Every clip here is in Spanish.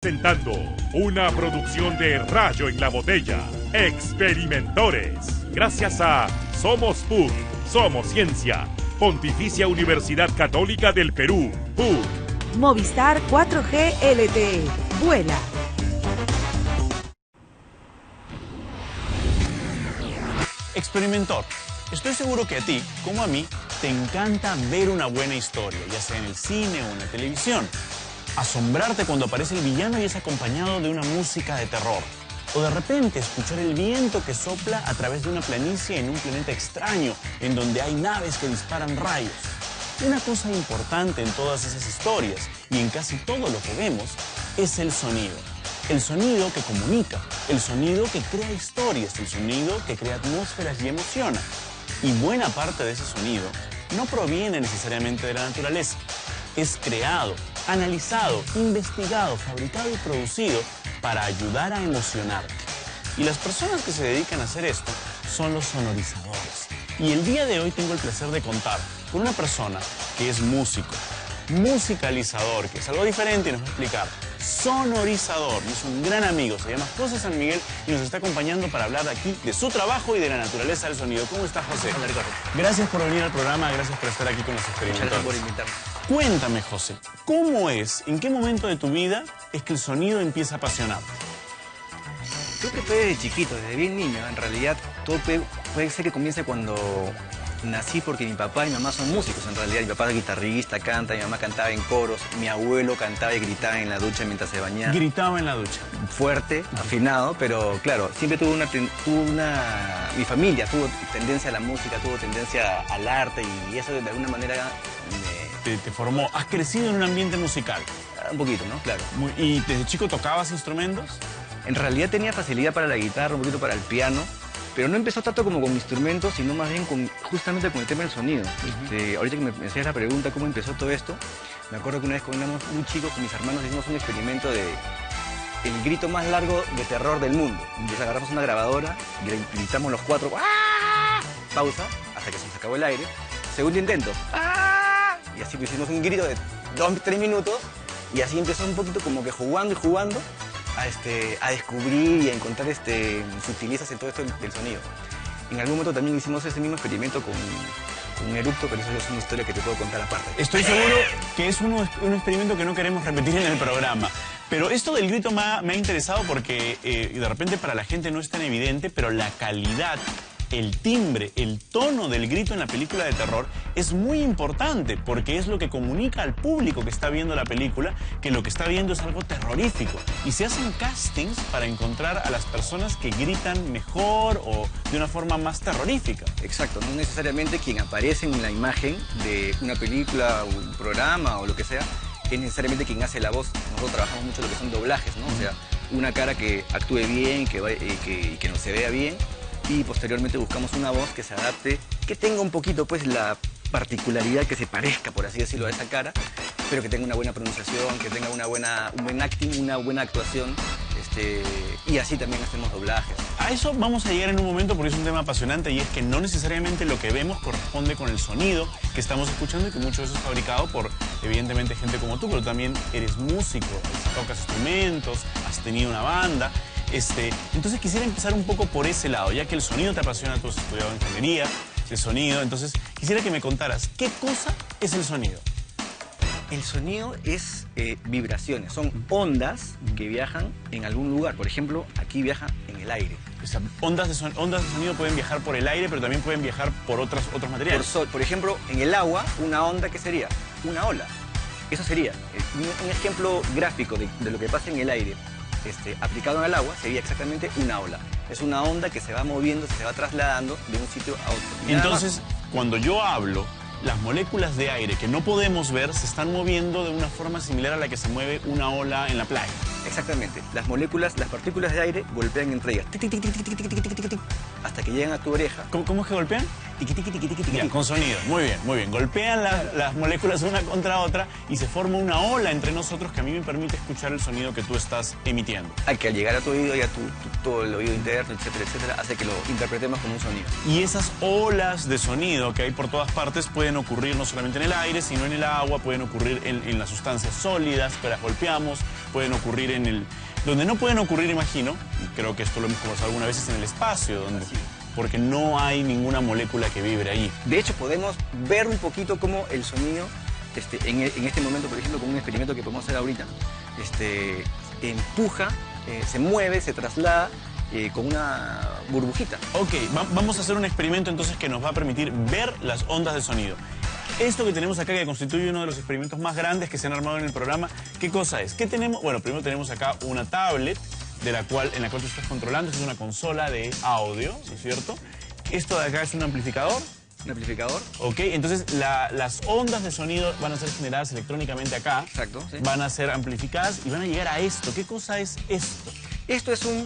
Presentando una producción de Rayo en la Botella, Experimentores. Gracias a Somos PUC, Somos Ciencia, Pontificia Universidad Católica del Perú, PUC. Movistar 4G LTE, vuela. Experimentor, estoy seguro que a ti, como a mí, te encanta ver una buena historia, ya sea en el cine o en la televisión. Asombrarte cuando aparece el villano y es acompañado de una música de terror. O de repente escuchar el viento que sopla a través de una planicie en un planeta extraño, en donde hay naves que disparan rayos. Una cosa importante en todas esas historias, y en casi todo lo que vemos, es el sonido. El sonido que comunica, el sonido que crea historias, el sonido que crea atmósferas y emociona. Y buena parte de ese sonido no proviene necesariamente de la naturaleza. Es creado, analizado, investigado, fabricado y producido para ayudar a emocionarte. Y las personas que se dedican a hacer esto son los sonorizadores. Y el día de hoy tengo el placer de contar con una persona que es músico, musicalizador, que es algo diferente y nos va a explicar. Sonorizador, y es un gran amigo, se llama José San Miguel y nos está acompañando para hablar aquí de su trabajo y de la naturaleza del sonido. ¿Cómo estás, José? Hola, Ricardo. Gracias por venir al programa, gracias por estar aquí con los experimentadores. Muchas gracias por invitarme. Cuéntame, José, ¿cómo es, en qué momento de tu vida es que el sonido empieza a apasionarte? Creo que fue desde chiquito, desde bien niño. En realidad, todo puede ser que comience cuando nací, porque mi papá y mi mamá son músicos. En realidad, mi papá es guitarrista, canta, mi mamá cantaba en coros, mi abuelo cantaba y gritaba en la ducha mientras se bañaba. Gritaba en la ducha. Fuerte, afinado, pero claro, siempre mi familia tuvo tendencia a la música, tuvo tendencia al arte y eso de alguna manera Te formó. ¿Has crecido en un ambiente musical? un poquito, ¿no? Claro. ¿Y desde chico tocabas instrumentos? En realidad tenía facilidad para la guitarra, un poquito para el piano, pero no empezó tanto como con instrumentos, sino más bien justamente con el tema del sonido. Ahorita que me hacías la pregunta cómo empezó todo esto, me acuerdo que una vez cuando éramos muy chicos con mis hermanos hicimos un experimento de el grito más largo de terror del mundo. Entonces agarramos una grabadora, gritamos los cuatro, ¡ah! Pausa, hasta que se nos acabó el aire. Segundo intento, ¡ah! Y así hicimos un grito de 2-3 minutos y así empezó un poquito como que jugando y jugando a descubrir y a encontrar sutilezas en todo esto del sonido. En algún momento también hicimos ese mismo experimento con un eructo, pero eso es una historia que te puedo contar aparte. Estoy seguro que es un experimento que no queremos repetir en el programa. Pero esto del grito me ha interesado porque de repente para la gente no es tan evidente, pero la calidad, el timbre, el tono del grito en la película de terror es muy importante porque es lo que comunica al público que está viendo la película que lo que está viendo es algo terrorífico. Y se hacen castings para encontrar a las personas que gritan mejor o de una forma más terrorífica. Exacto, no necesariamente quien aparece en la imagen de una película, un programa o lo que sea, es necesariamente quien hace la voz. Nosotros trabajamos mucho lo que son doblajes, ¿no? O sea, una cara que actúe bien, que no se vea bien, y posteriormente buscamos una voz que se adapte, que tenga un poquito pues la particularidad, que se parezca, por así decirlo, a esa cara, pero que tenga una buena pronunciación, que tenga un buen acting, una buena actuación, y así también hacemos doblajes. A eso vamos a llegar en un momento porque es un tema apasionante y es que no necesariamente lo que vemos corresponde con el sonido que estamos escuchando y que mucho de eso es fabricado por, evidentemente, gente como tú, pero también eres músico, tocas instrumentos, has tenido una banda. Entonces quisiera empezar un poco por ese lado, ya que el sonido te apasiona, tú has estudiado ingeniería de sonido, entonces quisiera que me contaras, ¿qué cosa es el sonido? El sonido es vibraciones, son ondas que viajan en algún lugar. Por ejemplo, aquí viaja en el aire. O sea, ondas de sonido pueden viajar por el aire, pero también pueden viajar por otros materiales. Por ejemplo, en el agua, una onda, ¿qué sería? Una ola. Eso sería un ejemplo gráfico de lo que pasa en el aire. Aplicado en el agua sería exactamente una ola. Es una onda que se va moviendo, se va trasladando de un sitio a otro. Entonces, cuando yo hablo, las moléculas de aire que no podemos ver se están moviendo de una forma similar a la que se mueve una ola en la playa. Exactamente. Las partículas de aire golpean entre ellas, tic, tic, tic, tic, tic, tic, tic, tic, tic, tic, hasta que llegan a tu oreja. ¿Cómo es que golpean? tiqui, tiqui, tiqui, tiqui, tiqui, con sonido. Muy bien, muy bien. Golpean las moléculas una contra otra y se forma una ola entre nosotros que a mí me permite escuchar el sonido que tú estás emitiendo. Que al llegar a tu oído, ya todo el oído interno, etcétera, etcétera, hace que lo interpretemos como un sonido. Y esas olas de sonido que hay por todas partes pueden ocurrir no solamente en el aire, sino en el agua, pueden ocurrir en las sustancias sólidas que las golpeamos, pueden ocurrir en el... Donde no pueden ocurrir, imagino, y creo que esto lo hemos conversado alguna vez, es en el espacio, porque no hay ninguna molécula que vibre allí. De hecho, podemos ver un poquito cómo el sonido, en este momento, por ejemplo, con un experimento que podemos hacer ahorita, empuja, se mueve, se traslada con una burbujita. Ok, vamos a hacer un experimento entonces que nos va a permitir ver las ondas de sonido. Esto que tenemos acá, que constituye uno de los experimentos más grandes que se han armado en el programa, ¿qué cosa es? ¿Qué tenemos? Bueno, primero tenemos acá una tablet en la cual tú estás controlando. Esto es una consola de audio, ¿no es cierto? Esto de acá es un amplificador. ¿Un amplificador? Ok, entonces las ondas de sonido van a ser generadas electrónicamente acá. Exacto, sí. Van a ser amplificadas y van a llegar a esto. ¿Qué cosa es esto? Esto es un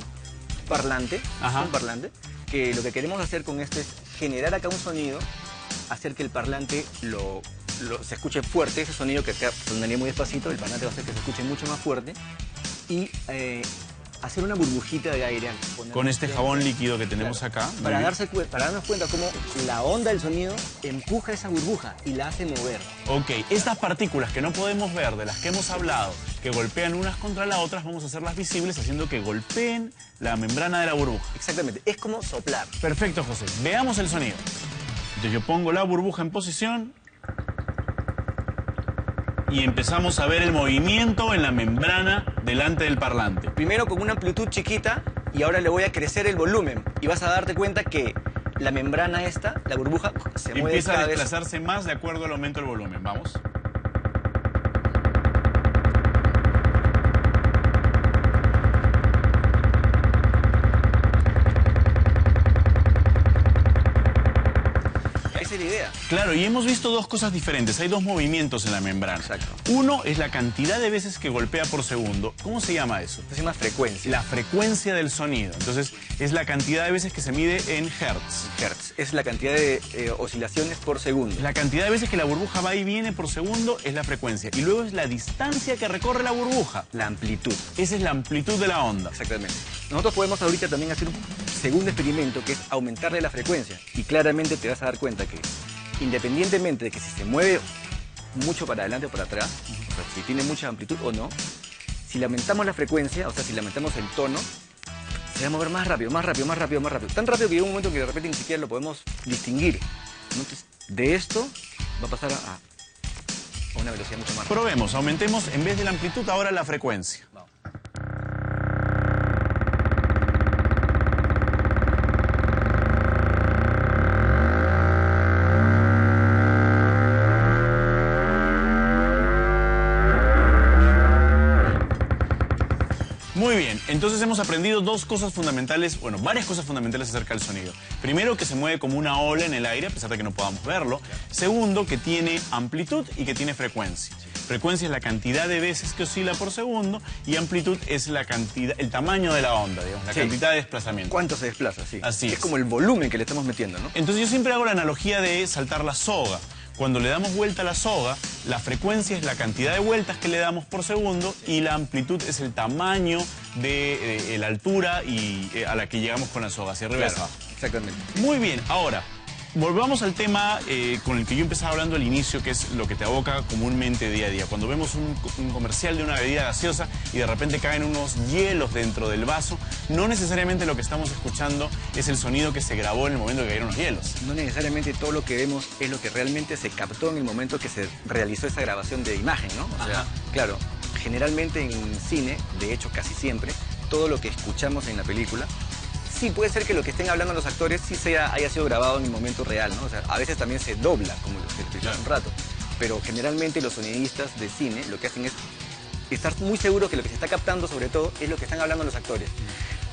parlante. Ajá. Es un parlante que lo que queremos hacer con esto es generar acá un sonido, hacer que el parlante se escuche fuerte, ese sonido que acá sonaría muy despacito, el parlante va a hacer que se escuche mucho más fuerte y hacer una burbujita de aire. Con este jabón líquido que tenemos acá. Para darnos cuenta cómo la onda del sonido empuja esa burbuja y la hace mover. Ok, estas partículas que no podemos ver, de las que hemos hablado, que golpean unas contra las otras, vamos a hacerlas visibles haciendo que golpeen la membrana de la burbuja. Exactamente, es como soplar. Perfecto, José. Veamos el sonido. Entonces yo pongo la burbuja en posición y empezamos a ver el movimiento en la membrana delante del parlante. Primero con una amplitud chiquita y ahora le voy a crecer el volumen y vas a darte cuenta que la membrana esta, la burbuja, se mueve Empieza a cada vez. desplazarse más de acuerdo al aumento del volumen. Vamos. Esa es la idea. Claro, y hemos visto dos cosas diferentes. Hay dos movimientos en la membrana. Exacto. Uno es la cantidad de veces que golpea por segundo. ¿Cómo se llama eso? Esto se llama frecuencia. La frecuencia del sonido. Entonces, es la cantidad de veces que se mide en hertz. Hertz. Es la cantidad de oscilaciones por segundo. La cantidad de veces que la burbuja va y viene por segundo es la frecuencia. Y luego es la distancia que recorre la burbuja. La amplitud. Esa es la amplitud de la onda. Exactamente. Nosotros podemos ahorita también hacer un segundo experimento que es aumentarle la frecuencia. Y claramente te vas a dar cuenta que independientemente de que si se mueve mucho para adelante o para atrás, o sea, si tiene mucha amplitud o no, si le aumentamos la frecuencia, o sea, si le aumentamos el tono, se va a mover más rápido, más rápido, más rápido, más rápido. Tan rápido que llega un momento que de repente ni siquiera lo podemos distinguir. Entonces, de esto va a pasar a una velocidad mucho más rápida. Probemos, aumentemos en vez de la amplitud ahora la frecuencia. Vamos. Muy bien, entonces hemos aprendido dos cosas fundamentales, bueno, varias cosas fundamentales acerca del sonido. Primero, que se mueve como una ola en el aire, a pesar de que no podamos verlo. Segundo, que tiene amplitud y que tiene frecuencia. Frecuencia es la cantidad de veces que oscila por segundo y amplitud es la cantidad, el tamaño de la onda, digamos, la cantidad de desplazamiento. ¿Cuánto se desplaza? Sí. Así es. Es como el volumen que le estamos metiendo, ¿no? Entonces yo siempre hago la analogía de saltar la soga. Cuando le damos vuelta a la soga, la frecuencia es la cantidad de vueltas que le damos por segundo y la amplitud es el tamaño de la altura a la que llegamos con la soga, hacia arriba y hacia abajo. Exactamente. Muy bien, ahora, volvamos al tema con el que yo empezaba hablando al inicio, que es lo que te aboca comúnmente día a día. Cuando vemos un comercial de una bebida gaseosa y de repente caen unos hielos dentro del vaso, no necesariamente lo que estamos escuchando es el sonido que se grabó en el momento que cayeron los hielos. No necesariamente todo lo que vemos es lo que realmente se captó en el momento que se realizó esa grabación de imagen, ¿no? O sea, claro, generalmente en cine, de hecho casi siempre, todo lo que escuchamos en la película, sí, puede ser que lo que estén hablando los actores sí haya sido grabado en el momento real, ¿no? O sea, a veces también se dobla, como lo que expliqué hace un rato. Pero generalmente los sonidistas de cine lo que hacen es estar muy seguros que lo que se está captando, sobre todo, es lo que están hablando los actores.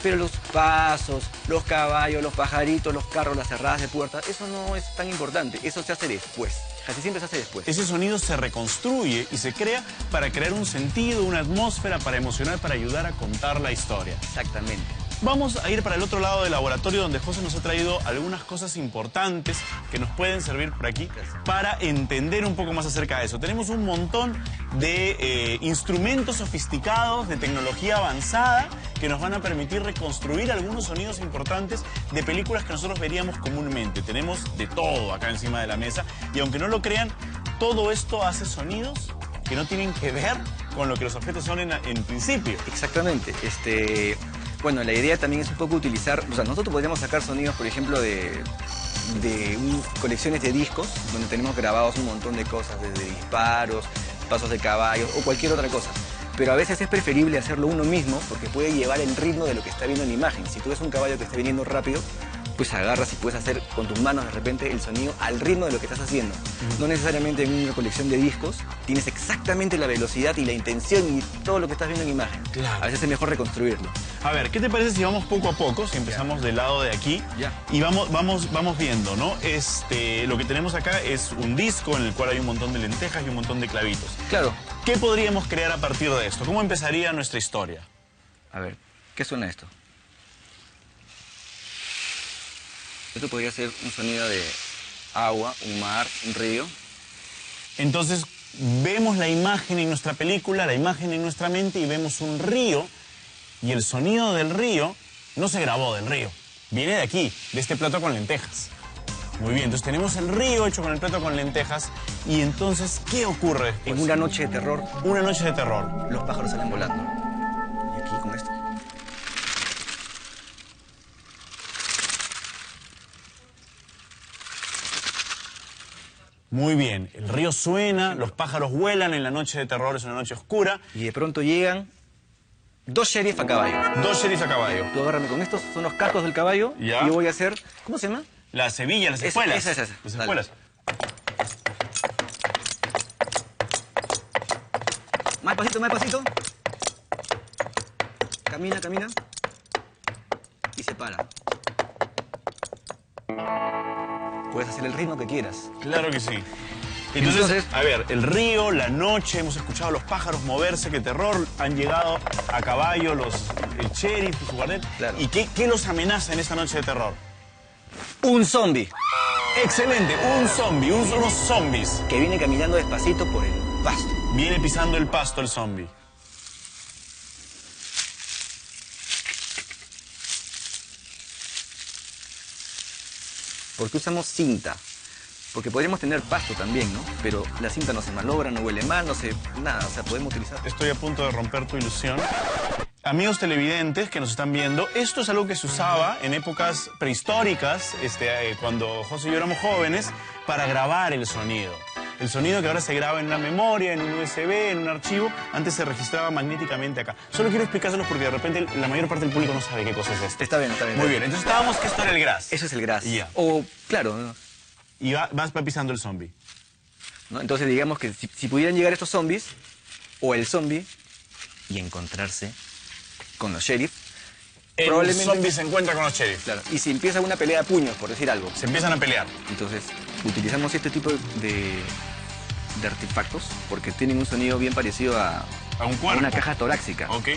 Pero los pasos, los caballos, los pajaritos, los carros, las cerradas de puertas, eso no es tan importante. Eso se hace después. Casi siempre se hace después. Ese sonido se reconstruye y se crea para crear un sentido, una atmósfera, para emocionar, para ayudar a contar la historia. Exactamente. Vamos a ir para el otro lado del laboratorio donde José nos ha traído algunas cosas importantes que nos pueden servir por aquí para entender un poco más acerca de eso. Tenemos un montón de instrumentos sofisticados, de tecnología avanzada, que nos van a permitir reconstruir algunos sonidos importantes de películas que nosotros veríamos comúnmente. Tenemos de todo acá encima de la mesa y aunque no lo crean, todo esto hace sonidos que no tienen que ver con lo que los objetos son en principio. Exactamente. Bueno, la idea también es un poco utilizar, o sea, nosotros podríamos sacar sonidos, por ejemplo, de colecciones de discos, donde tenemos grabados un montón de cosas, desde disparos, pasos de caballos o cualquier otra cosa. Pero a veces es preferible hacerlo uno mismo porque puede llevar el ritmo de lo que está viendo en la imagen. Si tú ves un caballo que está viniendo rápido, pues agarras y puedes hacer con tus manos de repente el sonido al ritmo de lo que estás haciendo. No necesariamente en una colección de discos tienes exactamente la velocidad y la intención y todo lo que estás viendo en imagen. Claro. A veces es mejor reconstruirlo. A ver, ¿qué te parece si vamos poco a poco, si empezamos del lado de aquí? Ya. Y vamos viendo, ¿no? Lo que tenemos acá es un disco en el cual hay un montón de lentejas y un montón de clavitos. Claro. ¿Qué podríamos crear a partir de esto? ¿Cómo empezaría nuestra historia? A ver, ¿qué suena esto? Esto podría ser un sonido de agua, un mar, un río. Entonces, vemos la imagen en nuestra película, la imagen en nuestra mente y vemos un río y el sonido del río no se grabó del río, viene de aquí, de este plato con lentejas. Muy bien, entonces tenemos el río hecho con el plato con lentejas y entonces, ¿qué ocurre después? En una noche de terror, Una noche de terror. los pájaros salen volando. Y aquí con esto. Muy bien, el río suena, los pájaros vuelan en la noche de terror, es una noche oscura. Y de pronto llegan dos sheriff a caballo. Dos sheriffs a caballo. Tú agárrame con estos, son los cascos del caballo. Ya. Y yo voy a hacer, ¿cómo se llama? Las hebillas, las Esa, espuelas. esa. Las Dale. espuelas. Más pasito, más pasito. Camina, camina. Y se para. Puedes hacer el ritmo que quieras. Claro que sí. Entonces, a ver, el río, la noche, hemos escuchado a los pájaros moverse, qué terror, han llegado a caballo el sheriff y su guardián. Claro. ¿Y qué los amenaza en esta noche de terror? Un zombie Excelente, un zombie, unos zombies. que viene caminando despacito por el pasto. Viene pisando el pasto el zombie. ¿Por qué usamos cinta? Porque podríamos tener pasto también, ¿no? Pero la cinta no se malogra, no huele mal, no se... nada, o sea, podemos utilizar. Estoy a punto de romper tu ilusión. Amigos televidentes que nos están viendo, esto es algo que se usaba en épocas prehistóricas, cuando José y yo éramos jóvenes, para grabar el sonido. El sonido que ahora se graba en una memoria, en un USB, en un archivo, antes se registraba magnéticamente acá. Solo quiero explicárselos porque de repente la mayor parte del público no sabe qué cosa es esto. Está bien, está bien. Muy bien, entonces estábamos que esto era el gras. Eso es el gras. Ya. O, claro, ¿no? Y va pisando el zombie. ¿No? Entonces digamos que si pudieran llegar estos zombies, o el zombie, y encontrarse con los sheriff, El zombie se encuentra con los sheriff. claro, y si empieza una pelea de puños, por decir algo, Se empiezan a pelear. entonces utilizamos este tipo de artefactos porque tienen un sonido bien parecido a A un cuerpo. una caja torácica. Ok.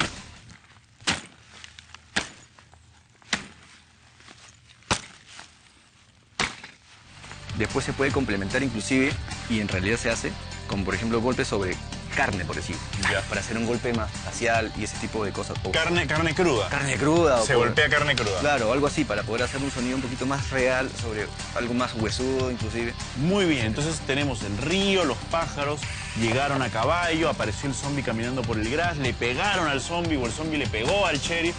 Después se puede complementar inclusive, y en realidad se hace, con por ejemplo golpes sobre carne, por decir, Ya. para hacer un golpe más facial y ese tipo de cosas. O Carne cruda. carne cruda. Se golpea carne cruda. Claro, algo así, para poder hacer un sonido un poquito más real, sobre algo más huesudo inclusive. Muy bien, entonces tenemos el río, los pájaros, llegaron a caballo, apareció el zombie caminando por el gras, le pegaron al zombie o el zombie le pegó al sheriff.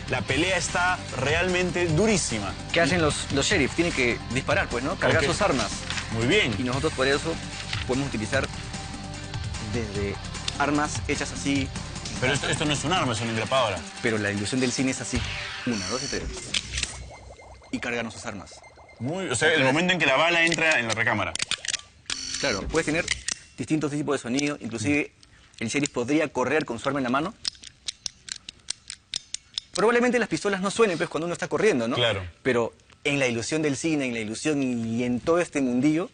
La pelea está realmente durísima. ¿Qué hacen los sheriff? Tienen que disparar, pues, ¿no? Cargar Ok. sus armas. Muy bien. Y nosotros por eso podemos utilizar desde armas hechas así, Pero esto no es un arma, es una engrapadora. pero la ilusión del cine es así. 1, 2 y 3. Y cargan sus armas. O sea, el momento en que la bala entra en la recámara. Claro, puedes tener distintos tipos de sonido, inclusive el sheriff podría correr con su arma en la mano. Probablemente las pistolas no suenen pues cuando uno está corriendo, ¿no? Claro. Pero en la ilusión del cine, en la ilusión y en todo este mundillo,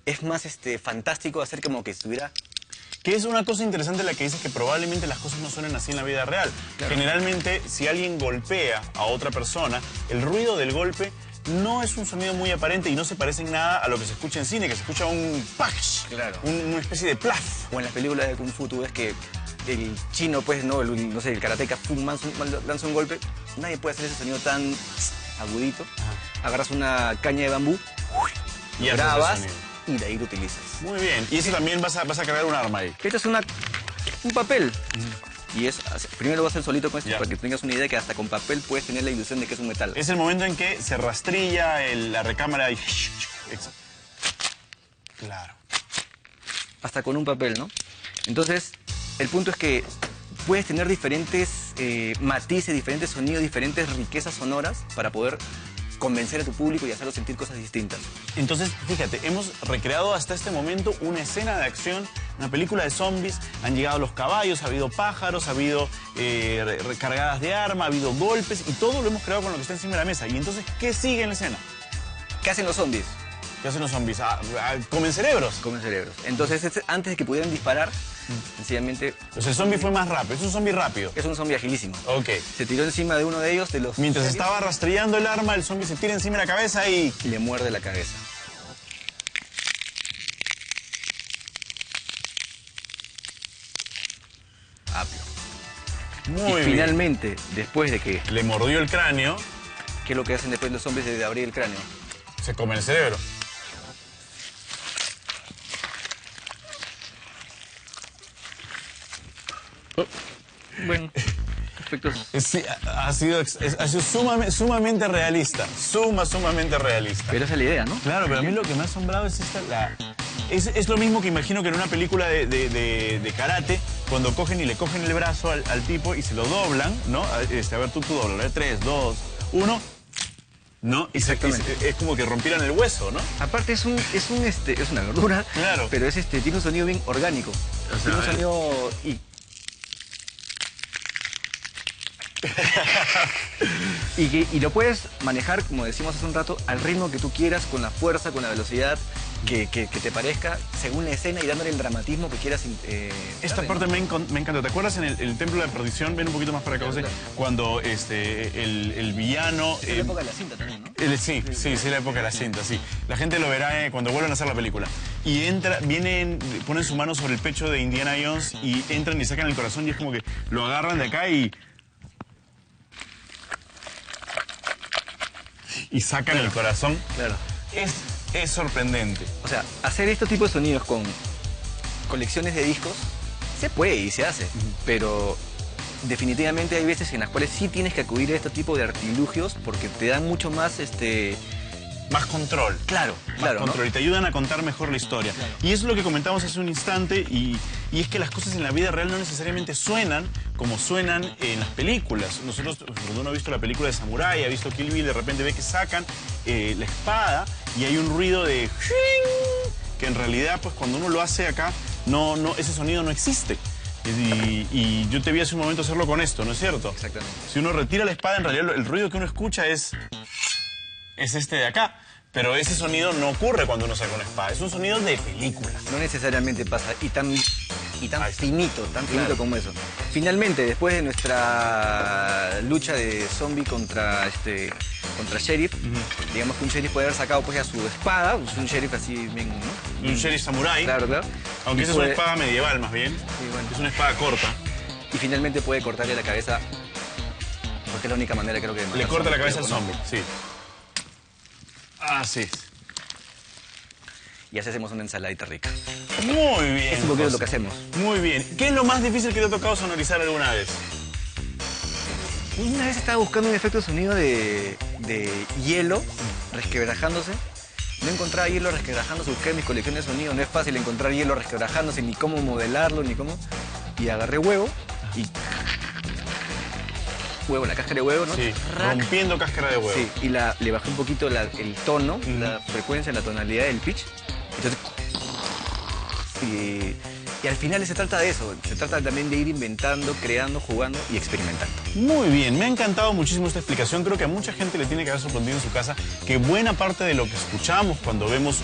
es más fantástico hacer como que estuviera Que es una cosa interesante la que dices, que probablemente las cosas no suenen así en la vida real. Claro. Generalmente, si alguien golpea a otra persona, el ruido del golpe no es un sonido muy aparente y no se parece en nada a lo que se escucha en cine, que se escucha un ¡pash! Claro. Una especie de plaf. O en las películas de Kung Fu tú ves que el chino, pues, no, no sé, el karateca, pum, lanza un golpe. Nadie puede hacer ese sonido tan agudito. Agarras una caña de bambú, Y haces grabas ese sonido. y de ahí lo utilizas. Muy bien. Y eso también vas a cargar un arma ahí. Esto es un papel. Y es, primero lo vas a hacer solito con esto Ya. para que tengas una idea que hasta con papel puedes tener la ilusión de que es un metal. Es el momento en que se rastrilla la recámara y... Claro. Hasta con un papel, ¿no? Entonces, el punto es que puedes tener diferentes matices, diferentes sonidos, diferentes riquezas sonoras para poder convencer a tu público y hacerlo sentir cosas distintas. Entonces, fíjate, hemos recreado hasta este momento una escena de acción, una película de zombies. Han llegado los caballos, ha habido pájaros, ha habido recargadas de arma, ha habido golpes y todo lo hemos creado con lo que está encima de la mesa. Y entonces, ¿qué sigue en la escena? ¿Qué hacen los zombies? ¿Qué hacen los zombies? ¿Comen cerebros? Comen cerebros. Entonces, antes de que pudieran disparar, sencillamente Pues el zombie fue más rápido, es un zombie rápido. es un zombie agilísimo. Ok. Se tiró encima de uno de ellos, de los Mientras zombies, estaba rastrillando el arma, el zombie se tira encima de la cabeza y... y le muerde la cabeza. Apio. Muy Y bien. finalmente, después de que, Le mordió el cráneo, ¿qué es lo que hacen después los zombies de abrir el cráneo? se come el cerebro. Bueno, efectos. Sí, ha sido sumamente realista. Sumamente realista. Pero esa es la idea, ¿no? Claro, pero a mí lo que me ha asombrado es es lo mismo que imagino que en una película de karate, cuando cogen y le cogen el brazo al tipo y se lo doblan, ¿no? A ver, tú doblas, 3, 2, 1, ¿no? Y Exactamente. es como que rompieran el hueso, ¿no? Aparte es una verdura, Claro. pero tiene un sonido bien orgánico. sea, Tiene un sonido y lo puedes manejar, como decimos hace un rato, al ritmo que tú quieras, con la fuerza, con la velocidad que te parezca, según la escena y dándole el dramatismo que quieras. Esta darle, parte ¿no? me encanta. ¿Te acuerdas en el Templo de la Perdición? Ven un poquito más para acá, José. Claro. Cuando el villano... Es la época de la cinta también, ¿no? Sí, la época de la cinta, sí. La gente lo verá cuando vuelvan a hacer la película. Y ponen su mano sobre el pecho de Indiana Jones y entran y sacan el corazón y es como que lo agarran de acá y sacan el corazón. Claro. Es sorprendente. O sea, hacer este tipo de sonidos con colecciones de discos se puede y se hace, pero definitivamente hay veces en las cuales sí tienes que acudir a este tipo de artilugios porque te dan mucho más Más control. Claro, Más ¿no? control y te ayudan a contar mejor la historia. Y eso es lo que comentamos hace un instante y es que las cosas en la vida real no necesariamente suenan como suenan en las películas. Nosotros, cuando uno ha visto la película de Samurai, ha visto Kill Bill, de repente ve que sacan la espada y hay un ruido de que en realidad, pues cuando uno lo hace acá, ese sonido no existe. Y yo te vi hace un momento hacerlo con esto, ¿no es cierto? Exactamente. Si uno retira la espada, en realidad el ruido que uno escucha es este de acá. Pero ese sonido no ocurre cuando uno saca una espada. Es un sonido de película. No necesariamente pasa y tan finito, tan finito Claro. como eso. Finalmente, después de nuestra lucha de zombie contra sheriff, digamos que un sheriff puede haber sacado pues ya su espada, pues, un sheriff así bien, ¿no? Un sheriff samurai. Claro. Aunque Y esa es una espada medieval, más bien. bueno. Es una espada corta. Y finalmente puede cortarle la cabeza, porque es la única manera creo que de matar Le corta la zombies, cabeza al creo, ¿no? zombie, sí. Así es. Y así hacemos una ensaladita rica. Muy bien. Es un poquito José. lo que hacemos. Muy bien. ¿Qué es lo más difícil que te ha tocado sonorizar alguna vez? Una vez estaba buscando un efecto de sonido de hielo resquebrajándose. No encontraba hielo resquebrajándose, busqué en mis colecciones de sonido. No es fácil encontrar hielo resquebrajándose, ni cómo modelarlo, ni cómo. Y agarré huevo y... Huevo, la cáscara de huevo, ¿no? Sí, Rac. rompiendo cáscara de huevo. Sí, y le bajé un poquito el tono, la frecuencia, la tonalidad del pitch. Entonces... Y al final se trata de eso, se trata también de ir inventando, creando, jugando y experimentando. Muy bien, me ha encantado muchísimo esta explicación. Creo que a mucha gente le tiene que haber sorprendido en su casa que buena parte de lo que escuchamos cuando vemos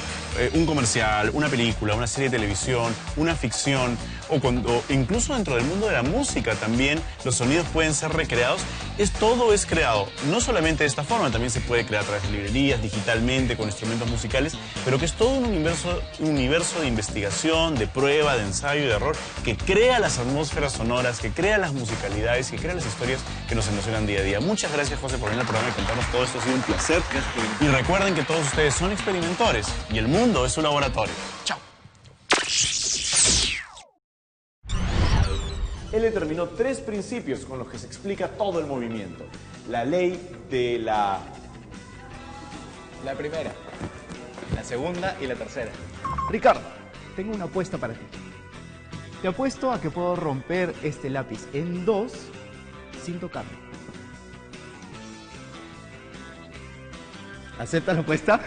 un comercial, una película, una serie de televisión, una ficción o incluso dentro del mundo de la música también los sonidos pueden ser recreados. Todo es creado, no solamente de esta forma, también se puede crear a través de librerías, digitalmente, con instrumentos musicales, pero que es todo un universo de investigación, de prueba, de ensayo y de error, que crea las atmósferas sonoras, que crea las musicalidades, que crea las historias que nos emocionan día a día. Muchas gracias, José, por venir al programa y contarnos todo esto. Ha sido un placer. Y recuerden que todos ustedes son experimentores y el mundo es un laboratorio. Chao. Él determinó 3 principios con los que se explica todo el movimiento. La ley de la primera, la segunda y la tercera. Ricardo, tengo una apuesta para ti. Te apuesto a que puedo romper este lápiz en 2 sin tocarlo. ¿Aceptas la apuesta?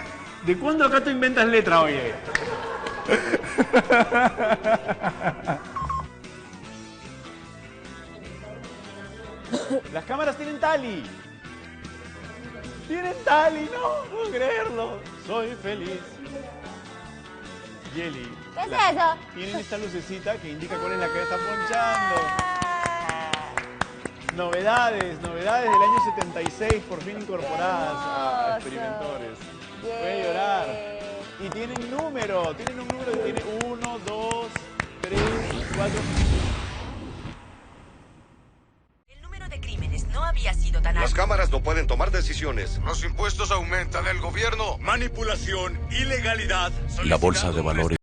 ¿De cuándo acá tú inventas letra, oye? Las cámaras tienen tali. Tienen tali, no puedo creerlo. Soy feliz. Yeli. ¿Qué es eso? Tienen esta lucecita que indica cuál es la que está ponchando. Novedades del año 76, por fin incorporadas a experimentores. Puede llorar. Y tienen un número que tiene 1, 2, 3, 4. El número de crímenes no había sido tan alto. Las cámaras no pueden tomar decisiones. Los impuestos aumentan, el gobierno. Manipulación, ilegalidad. La bolsa de valores